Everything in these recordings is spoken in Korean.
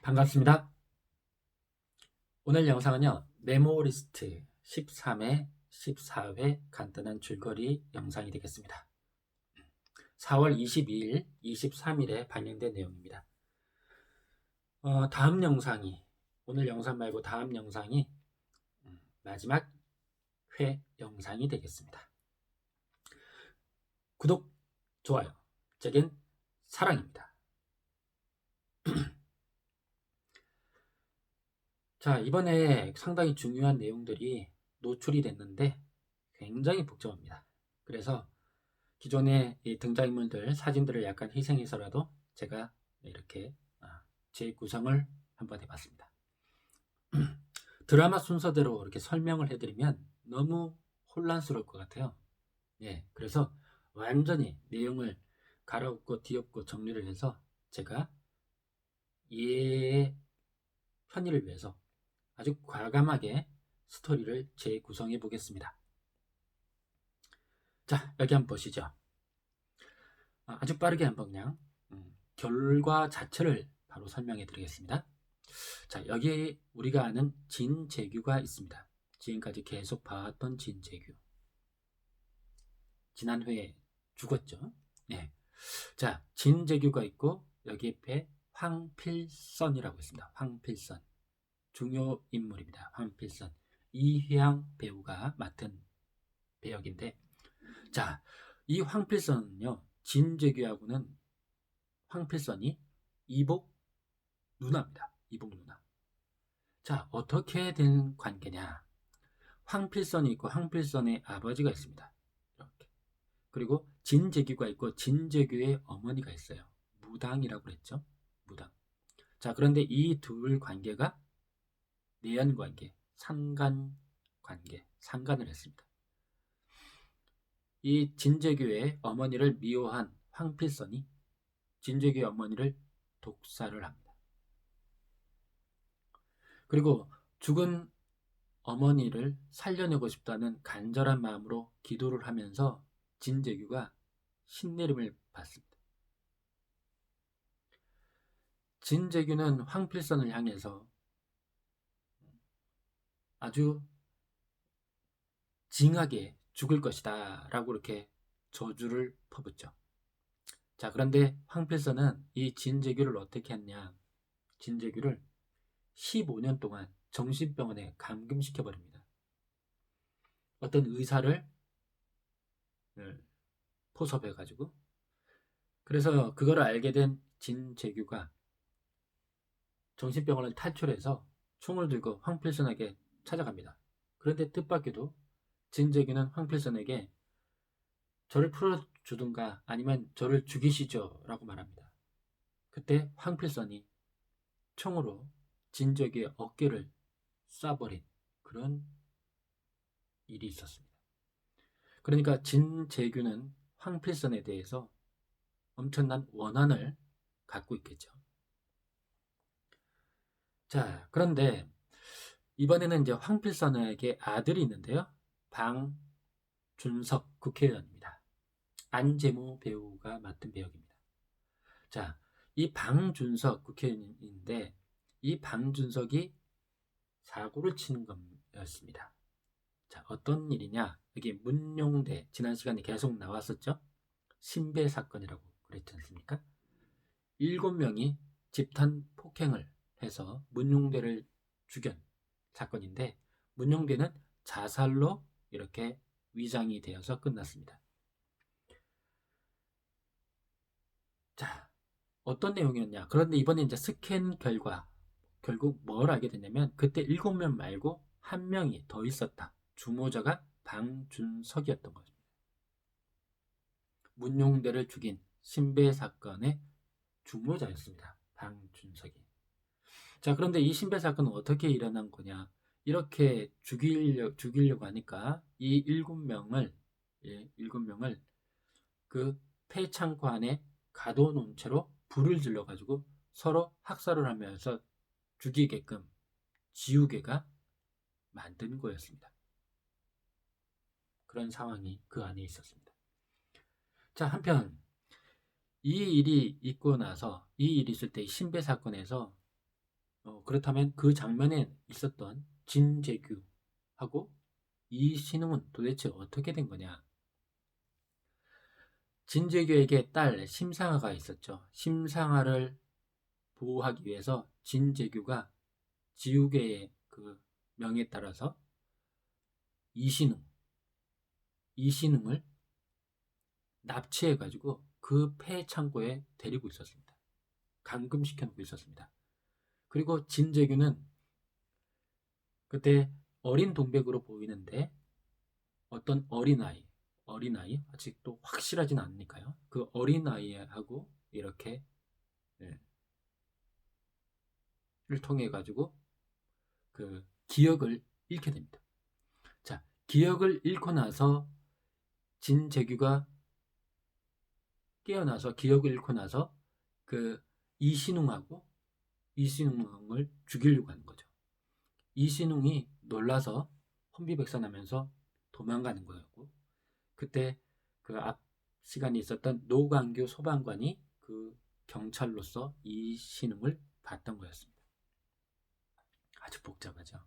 반갑습니다. 오늘 영상은요, 메모리스트 13회, 14회 간단한 줄거리 영상이 되겠습니다. 4월 22일, 23일에 반영된 내용입니다. 다음 영상이, 오늘 영상 말고 다음 영상이 마지막 회 영상이 되겠습니다. 구독, 좋아요, 제겐 사랑입니다. 자, 이번에 상당히 중요한 내용들이 노출이 됐는데 굉장히 복잡합니다. 그래서 기존의 이 등장인물들 사진들을 약간 희생해서라도 제가 이렇게 재구성을 한번 해봤습니다. 드라마 순서대로 이렇게 설명을 해드리면 너무 혼란스러울 것 같아요. 예, 그래서 완전히 내용을 갈아엎고 뒤엎고 정리를 해서 제가 이해의 편의를 위해서 아주 과감하게 스토리를 재구성해 보겠습니다. 자, 여기 한번 보시죠. 아주 빠르게 한번 그냥 결과 자체를 바로 설명해 드리겠습니다. 자, 여기 우리가 아는 진재규가 있습니다. 지금까지 계속 봐왔던 진재규. 지난 회에 죽었죠. 네. 자, 진재규가 있고 여기 옆에 황필선이라고 있습니다. 황필선. 중요 인물입니다. 황필선. 이회양 배우가 맡은 배역인데, 자, 이 황필선은요, 진재규하고는 황필선이 이복 누나입니다. 이복 누나. 자, 어떻게 된 관계냐? 황필선이 있고 황필선의 아버지가 있습니다. 이렇게. 그리고 진재규가 있고 진재규의 어머니가 있어요. 무당이라고 그랬죠. 무당. 자, 그런데 이 둘 관계가 내연 관계, 상간 관계, 상간을 했습니다. 이 진재규의 어머니를 미워한 황필선이 진재규의 어머니를 독살을 합니다. 그리고 죽은 어머니를 살려내고 싶다는 간절한 마음으로 기도를 하면서 진재규가 신내림을 받습니다. 진재규는 황필선을 향해서 아주 징하게 죽을 것이다 라고 이렇게 저주를 퍼붓죠. 자, 그런데 황필선은 이 진재규를 어떻게 했냐? 진재규를 15년 동안 정신병원에 감금시켜버립니다. 어떤 의사를 포섭해가지고. 그래서 그걸 알게 된 진재규가 정신병원을 탈출해서 총을 들고 황필선에게 찾아갑니다. 그런데 뜻밖에도 진재규는 황필선에게 저를 풀어주든가 아니면 저를 죽이시죠 라고 말합니다. 그때 황필선이 총으로 진재규의 어깨를 쏴버린 그런 일이 있었습니다. 그러니까 진재규는 황필선에 대해서 엄청난 원한을 갖고 있겠죠. 자, 그런데 이번에는 이제 황필선에게 아들이 있는데요. 방준석 국회의원입니다. 안재무 배우가 맡은 배역입니다. 자, 이 방준석 국회의원인데 이 방준석이 사고를 치는 것이었습니다. 자, 어떤 일이냐? 여기 문용대 지난 시간에 계속 나왔었죠. 신배 사건이라고 그랬지 않습니까? 7명이 집단 폭행을 해서 문용대를 죽인 사건인데 문용대는 자살로 이렇게 위장이 되어서 끝났습니다. 자, 어떤 내용이었냐? 그런데 이번에 이제 스캔 결과 결국 뭘 알게 됐냐면 그때 7명 말고 한 명이 더 있었다. 주모자가 방준석이었던 것입니다. 문용대를 죽인 신배 사건의 주모자였습니다. 방준석이. 자, 그런데 이 신배 사건은 어떻게 일어난 거냐? 이렇게 죽이려고 하니까 이 7명을 그 폐창고 안에 가둬놓은 채로 불을 질러가지고 서로 학살을 하면서 죽이게끔 지우개가 만든 거였습니다. 그런 상황이 그 안에 있었습니다. 자, 한편 이 일이 있고 나서 이 일이 있을 때 신배 사건에서 그렇다면 그 장면에 있었던 진재규하고 이신웅은 도대체 어떻게 된 거냐? 진재규에게 딸 심상아가 있었죠. 심상아를 보호하기 위해서 진재규가 지우개의 그 명에 따라서 이신웅을 납치해가지고 그 폐 창고에 데리고 있었습니다. 감금시켜 놓고 있었습니다. 그리고 진재규는 그때 어린 동백으로 보이는데 어떤 어린아이 아직도 확실하진 않으니까요. 그 어린아이하고 이렇게 예, 를 통해 가지고 그 기억을 잃게 됩니다. 자, 기억을 잃고 나서 진재규가 깨어나서 기억을 잃고 나서 그 이신웅을 죽이려고 하는 거죠. 이신웅이 놀라서 혼비백산하면서 도망가는 거였고, 그때 그 앞 시간에 있었던 노광규 소방관이 그 경찰로서 이신웅을 봤던 거였습니다. 아주 복잡하죠.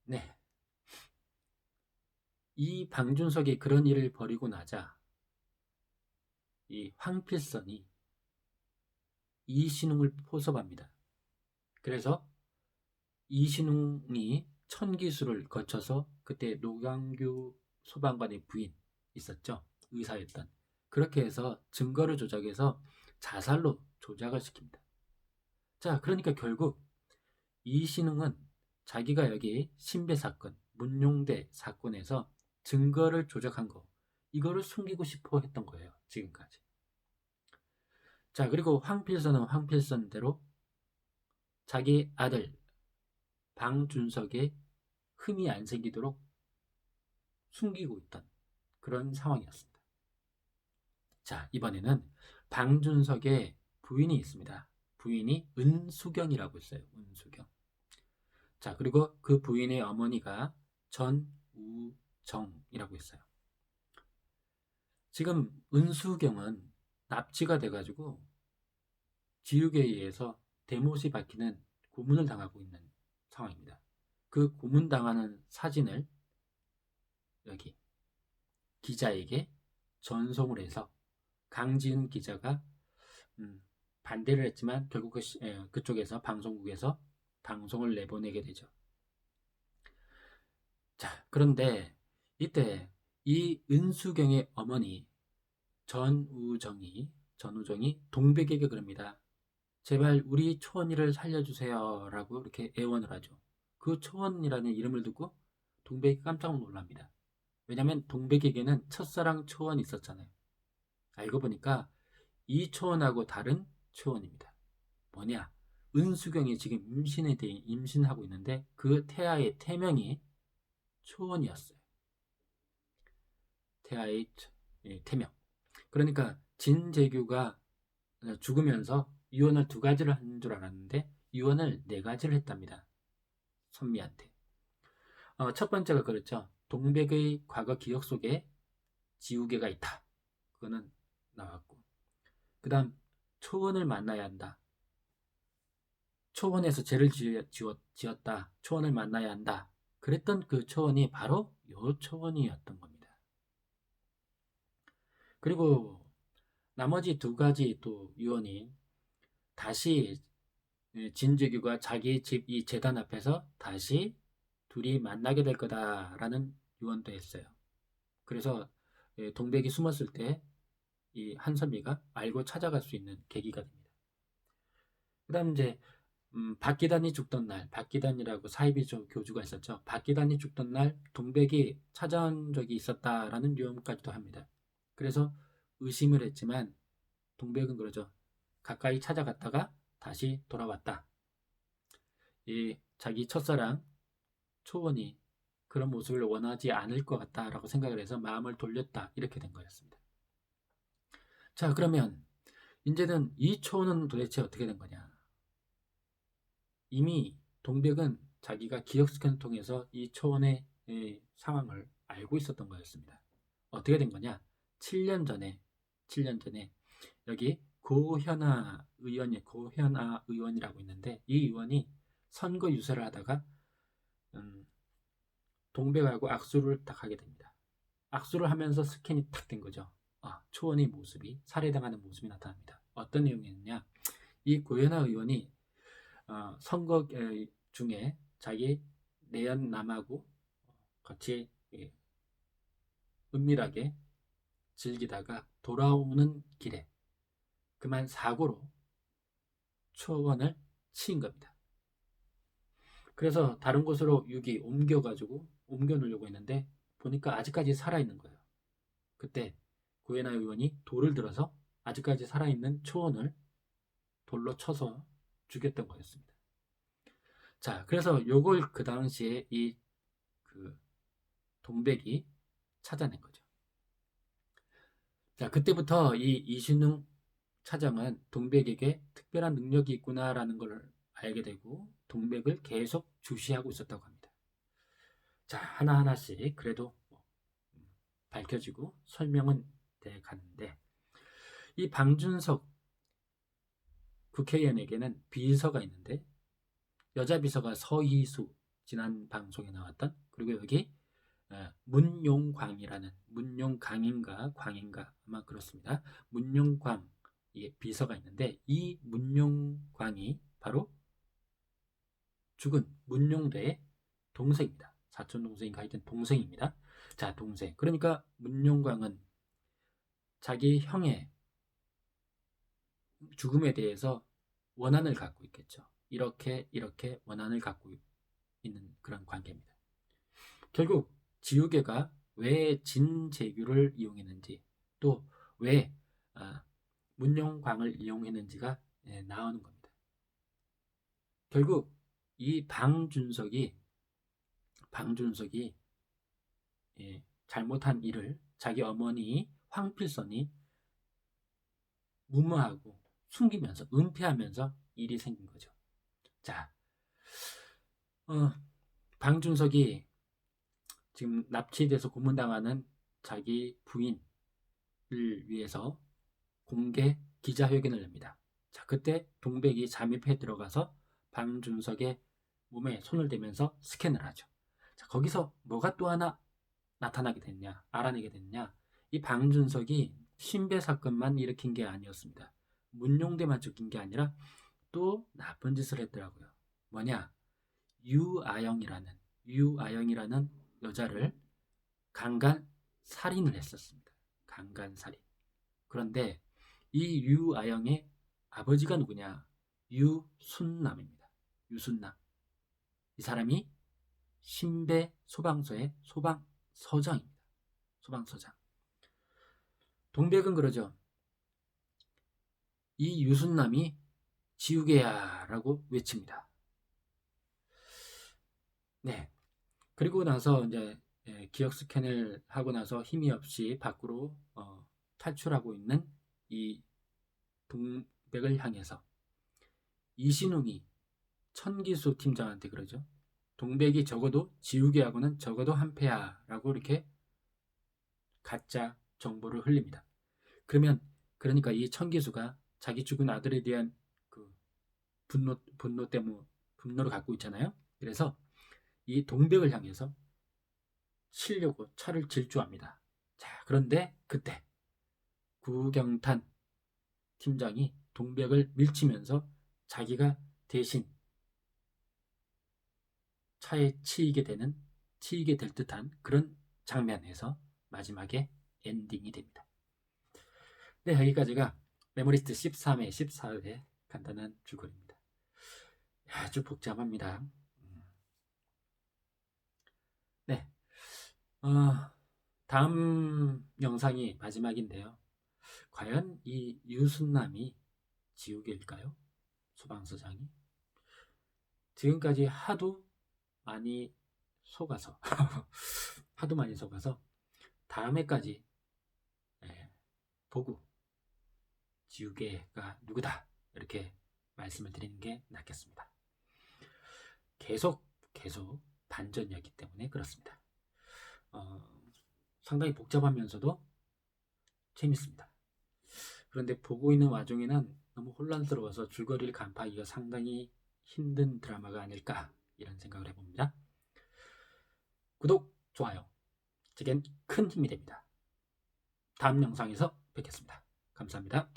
네. 이 방준석이 그런 일을 벌이고 나자 이 황필선이 이신웅을 포섭합니다. 그래서 이신웅이 천기술을 거쳐서 그때 노광규 소방관의 부인 있었죠. 의사였던. 그렇게 해서 증거를 조작해서 자살로 조작을 시킵니다. 자, 그러니까 결국 이신웅은 자기가 여기 신배 사건, 문용대 사건에서 증거를 조작한 거, 이거를 숨기고 싶어 했던 거예요. 지금까지. 자, 그리고 황필선은 황필선대로 자기 아들 방준석의 흠이 안 생기도록 숨기고 있던 그런 상황이었습니다. 자, 이번에는 방준석의 부인이 있습니다. 부인이 은수경이라고 있어요. 은수경. 자, 그리고 그 부인의 어머니가 전우정이라고 있어요. 지금 은수경은 납치가 돼가지고 지육에 의해서 대못이 박히는 고문을 당하고 있는 상황입니다. 그 고문당하는 사진을 여기 기자에게 전송을 해서 강지은 기자가 반대를 했지만 결국 그쪽에서 방송국에서 방송을 내보내게 되죠. 자, 그런데 이때 이 은수경의 어머니 전우정이 동백에게 그럽니다. 제발 우리 초원이를 살려주세요 라고 이렇게 애원을 하죠. 그 초원이라는 이름을 듣고 동백이 깜짝 놀랍니다. 왜냐하면 동백에게는 첫사랑 초원이 있었잖아요. 알고 보니까 이 초원하고 다른 초원입니다. 뭐냐? 은수경이 지금 임신하고 있는데 그 태아의 태명이 초원이었어요. 태아의 태명. 그러니까 진재규가 죽으면서 유언을 2가지를 한 줄 알았는데 유언을 4가지를 했답니다. 선미한테. 첫 번째가 그렇죠. 동백의 과거 기억 속에 지우개가 있다. 그거는 나왔고. 그 다음 초원을 만나야 한다. 초원에서 죄를 지었다. 초원을 만나야 한다. 그랬던 그 초원이 바로 요 초원이었던 겁니다. 그리고 나머지 2가지 또 유언이 다시 진재규가 자기 집 이 재단 앞에서 다시 둘이 만나게 될 거다라는 유언도 했어요. 그래서 동백이 숨었을 때 이 한선미가 알고 찾아갈 수 있는 계기가 됩니다. 그 다음 이제 박기단이 죽던 날, 박기단이라고 사이비 교주가 있었죠. 박기단이 죽던 날 동백이 찾아온 적이 있었다라는 유언까지도 합니다. 그래서 의심을 했지만 동백은 그러죠. 가까이 찾아갔다가 다시 돌아왔다. 이 자기 첫사랑 초원이 그런 모습을 원하지 않을 것 같다라고 생각을 해서 마음을 돌렸다. 이렇게 된 거였습니다. 자, 그러면 이제는 이 초원은 도대체 어떻게 된 거냐? 이미 동백은 자기가 기억 스캔을 통해서 이 초원의 상황을 알고 있었던 거였습니다. 어떻게 된 거냐? 7년 전에 여기 고현아 의원이라고 있는데, 이 의원이 선거 유세를 하다가 동백하고 악수를 딱 하게 됩니다. 악수를 하면서 스캔이 탁 된 거죠. 초원의 모습이 살해당하는 모습이 나타납니다. 어떤 내용이었냐? 이 고현아 의원이 선거 중에 자기 내연남하고 같이 은밀하게 즐기다가 돌아오는 길에 그만 사고로 초원을 치인 겁니다. 그래서 다른 곳으로 육이 옮겨 놓으려고 했는데 보니까 아직까지 살아있는 거예요. 그때 고현아 의원이 돌을 들어서 아직까지 살아있는 초원을 돌로 쳐서 죽였던 거였습니다. 자, 그래서 요걸 그 당시에 그 동백이 찾아낸 거죠. 자, 그때부터 이 이신웅 차장은 동백에게 특별한 능력이 있구나라는 걸 알게 되고 동백을 계속 주시하고 있었다고 합니다. 자, 하나하나씩 그래도 밝혀지고 설명은 돼 가는데, 이 방준석 국회의원에게는 비서가 있는데, 여자 비서가 서희수, 지난 방송에 나왔던, 그리고 여기 문용광인가 광인가 아마 그렇습니다. 문용광 비서가 있는데, 이 문용광이 바로 죽은 문용대의 동생입니다. 사촌 동생인가 하여튼 동생입니다. 자, 동생. 그러니까 문용광은 자기 형의 죽음에 대해서 원한을 갖고 있겠죠. 이렇게 원한을 갖고 있는 그런 관계입니다. 결국 지우개가 왜 진재규를 이용했는지, 또 왜 문용광을 이용했는지가 나오는 겁니다. 결국 이 방준석이 잘못한 일을 자기 어머니 황필선이 무마하고 숨기면서 은폐하면서 일이 생긴 거죠. 자, 방준석이 지금 납치돼서 고문당하는 자기 부인을 위해서 공개 기자회견을 냅니다. 자, 그때 동백이 잠입해 들어가서 방준석의 몸에 손을 대면서 스캔을 하죠. 자, 거기서 뭐가 또 하나 알아내게 됐냐? 이 방준석이 신배 사건만 일으킨 게 아니었습니다. 문용대만 죽인 게 아니라 또 나쁜 짓을 했더라고요. 뭐냐? 유아영이라는 여자를 강간 살인을 했었습니다. 강간 살인. 그런데 이 유아영의 아버지가 누구냐? 유순남입니다. 유순남. 이 사람이 신배 소방서의 소방서장입니다. 소방서장. 동백은 그러죠. 이 유순남이 지우개야 라고 외칩니다. 네. 그리고 나서 이제 기억 스캔을 하고 나서 힘이 없이 밖으로 탈출하고 있는 이 동백을 향해서 이신웅이 천기수 팀장한테 그러죠. 동백이 적어도 지우개하고는 적어도 한 패야 라고 이렇게 가짜 정보를 흘립니다. 그러니까 이 천기수가 자기 죽은 아들에 대한 그 분노를 갖고 있잖아요. 그래서 이 동백을 향해서 치려고 차를 질주합니다. 자, 그런데 그때 구경탄 팀장이 동백을 밀치면서 자기가 대신 차에 치이게 될 듯한 그런 장면에서 마지막에 엔딩이 됩니다. 네, 여기까지가 메모리스트 13회, 14회 간단한 줄거리입니다. 아주 복잡합니다. 네, 다음 영상이 마지막인데요. 과연 이 유순남이 지우개일까요? 소방서장이? 지금까지 하도 많이 속아서 다음에까지 보고 지우개가 누구다 이렇게 말씀을 드리는 게 낫겠습니다. 계속 반전이었기 때문에 그렇습니다. 상당히 복잡하면서도 재밌습니다. 그런데 보고 있는 와중에는 너무 혼란스러워서 줄거리를 간파하기가 상당히 힘든 드라마가 아닐까 이런 생각을 해봅니다. 구독, 좋아요, 제겐 큰 힘이 됩니다. 다음 영상에서 뵙겠습니다. 감사합니다.